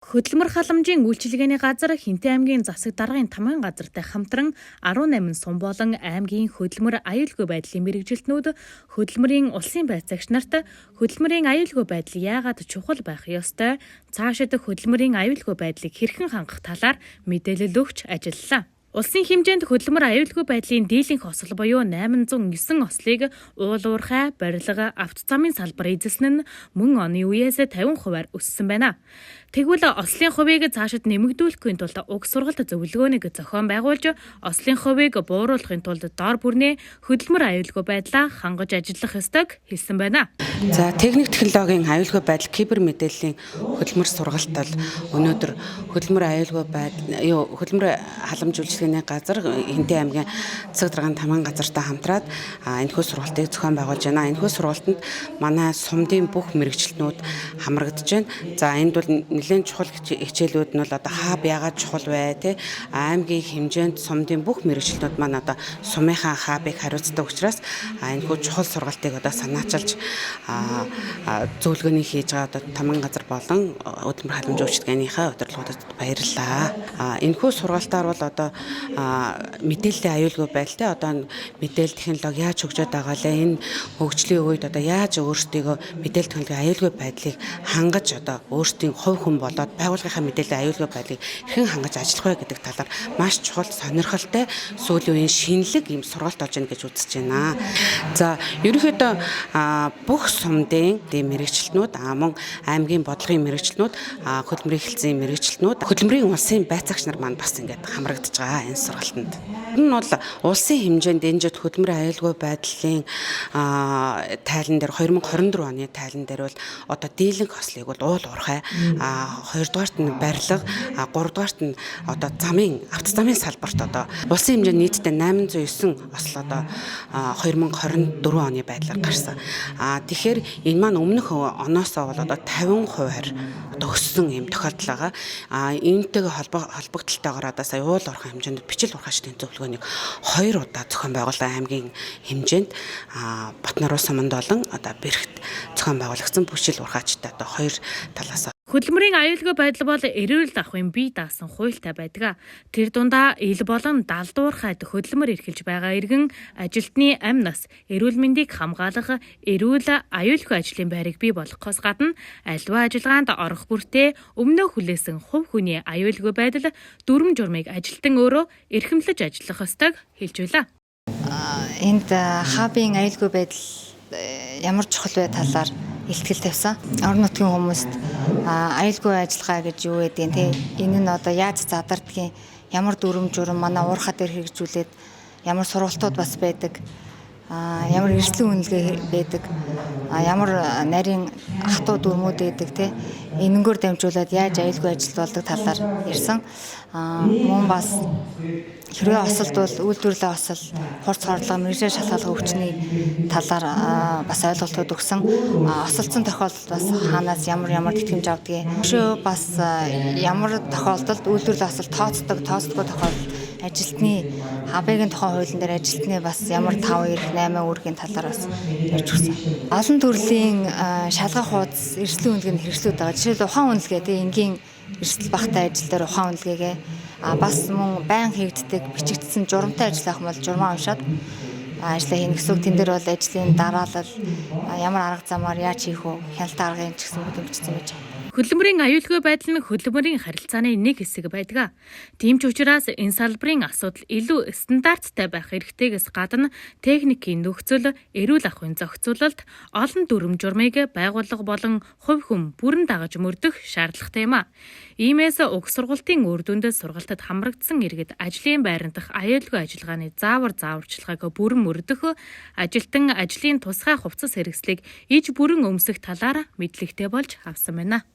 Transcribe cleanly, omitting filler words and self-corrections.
Хөдөлмөр халамжийн үйлчилгээний газар Хинтээ аймгийн засаг даргын тамган газартай хамтран 18 сум болон аймгийн хөдөлмөр аюулгүй байдлын мэргэжилтнүүд хөдөлмөрийн улсын байцаагч нарт хөдөлмөрийн аюулгүй байдал яагаад чухал байх ёстой, цаашид хөдөлмөрийн аюулгүй байдлыг хэрхэн хангах талаар мэдээлэл өгч ажиллалаа. Улсын хэмжээнд хөдөлмөр аюулгүй байдлын дийлэнх осол буюу 809 ослыг уул уурхай, барилга, автозамын салбар эзэлсэн нь мөн оны үеэс 50%-аар өссөн байна. Тэгвэл ослын хувийг цаашид нэмэгдүүлэхийн тулд уг сургалт зөвлөгөөнийг зохион байгуулж, ослын хувийг бууруулахын тулд дор бүрнээ хөдөлмөр аюулгүй байдлаа хангаж ажиллах ёстойг хэлсэн байна. За техник технологийн аюулгүй байдал кибер мэдээллийн хөдөлмөр сургалт бол өнөөдөр хөдөлмөр аюулгүй байдал хөдөлмөр халамж үйлчилгээний газар Хинтээ аймгийн засаг даргын тамган газартай хамтраад энэхүү сургалтыг зохион байгуулж байна. Энэхүү сургалтанд манай сумдын бүх мэргэжилтнүүд хамрагдаж байна. За энд бол нэлээд чухал хичээлүүд нь бол одоо хаб яагаад чухал вэ те аймгийн хэмжээнд сумдын бүх мэргэжилтнүүд маань одоо сумынхаа хабыг хариуцдаг учраас энэхүү чухал сургалтыг одоо санаачилж зөвлөгөөний хийж байгаа одоо тамган газар болон хөдөлмөр халамж үйлчилгээнийхээ удирдлагуудад баярлалаа. Энэхүү сургалтаар бол одоо мэдээллийн аюулгүй байдалтай одоо мэдээлэл технологи яаж хөгжөөд байгаа лээ энэ хөгжлийн үед одоо яаж өөрсдийгөө мэдээлэл технологийн аюулгүй байдлыг хангаж одоо өөрсдийн хувь хүн болоод байгууллагынхаа мэдээллийн аюулгүй байдлыг хэрхэн хангаж ажиллах вэ гэдэг талаар маш чухал сонирхолтой сүүлийн үеийн шинэлэг юм сургалт болж байна гэж үзэж байна. За ерөнхийдөө бүх сумдын мэргэжилтнүүд мөн аймгийн бодлогын мэргэжилтнүүд хөдөлмөрийн хэлтсийн мэргэжилтнүүд хөдөлмөрийн улсын байцаагч нар маань бас ингээд хамрагдаж байгаа энэ сургалтанд. Энэ нь бол улсын хэмжээнд энэ жид хөдөлмөрийн аюулгүй байдлын тайлан дээр 2024 оны тайлан дээр бол одоо дийлэнх ослыг бол уул уурхай, хоёрдугаарт нь барилга, гуравдугаарт нь одоо автозамын салбарт одоо улсын хэмжээнд нийтдээ 809 осол одоо 2024 оны байдлаар гарсан. Тэгэхээр энэ маань өмнөх оноосоо бол одоо 50%-аар одоо өссөн юм тохиолдол байгаа. Энэтэйгээ холбогдлолтойгоор одоо сая уул уурхай хэмжээнд бичил урхаачдын зөвлөгөөнийг 2 удаа зохион байгуулсан аймгийн хэмжээнд Батнаруу суманд болон одоо Бэрхт зохион байгуулагдсан бичил урхаачтай одоо 2 талаас хөдөлмөрийн аюулгүй байдал бол эрүүл ахуйн бие даасан хуультай байдаг. Тэр дундаа ил болон далдуурхайд хөдөлмөр эрхэлж байгаа иргэн ажилтны амь нас, эрүүл мэндийг хамгаалах, эрүүл аюулгүй ажлын байрыг бий болгохоос гадна аливаа ажиллагаанд орох бүртээ өмнөө хүлээсэн хувь хүний аюулгүй байдал дүрм журмыг ажилтан өөрөө эрхэмлэж ажиллах ёстойг хэлж байлаа. Энд хабын аюулгүй байдал ямар чухал вэ талаар илтгэл тавьсан. Орон нутгийн хүмүүст аюулгүй ажиллагаа гэж юу гэдэг те энэ нь одоо яаж задардгийг ямар дүрм журм манай уурхаа дээр хэрэгжүүлээд ямар сургалтууд бас байдаг. Ямар эрсдэл үнэлгээ байдаг. Ямар нарийн хатуу дүрмүүд байдаг те энэнгээр дамжуулаад яаж аюулгүй ажил болдог талаар ярьсан. Мөн бас хэрвээ осолд бол үйлдвэрлэлийн осол, хурц хорлого, мэргэжил шалгалгын өвчний талаар бас ойлголтууд өгсөн. Осолцсон тохиолдолд бас хаанаас ямар тэтгэмж авдгийг. Өшөө бас ямар тохиолдолд үйлдвэрлэлийн осол тооцдоггүй тохиолдолд ажилтны хабыгийн тухайн хуулийн дээр ажилтны бас ямар 5, 8 үүргийн талаар бас ярьж өгсөн. Олон төрлийн шалгах хуудас, эрсдэл үнэлгээний хэрэгслүүд байгаа. Жишээлбэл ухаан үнэлгээ тийм энгийн эрсдэл багтаа ажил дээр ухаан үнэлгээгээ бас мөн байн хийгддэг бичигдсэн журамтай ажил авах бол журмаа уншаад ажлаа хийнэ гэсэн. Тэн дээр бол ажлын дараалал ямар арга замаар яаж хийх вэ? Хяналттай аргыг ч гэсэн бичсэн байж байна. Хөдөлмөрийн аюулгүй байдал нь хөдөлмөрийн харилцааны нэг хэсэг байдаг. Тийм ч учраас энэ салбарын асуудал илүү стандарттай байх эрхтэйгээс гадна техникийн нөхцөл, эрүүл ахуйн зохицуулалт, олон дүрм журмыг байгууллага болон хувь хүн бүрэн дагаж мөрдөх шаардлагатай юм. Иймээс уг сургалтын үр дүнд сургалтад хамрагдсан иргэд ажлын байран дахь аюулгүй ажиллагааны зааварчилгааг бүрэн мөрдөх, ажилтан ажлын тусгай хувцас хэрэгслийг иж бүрэн өмсөх талаар мэдлэгтэй болж авсан байна.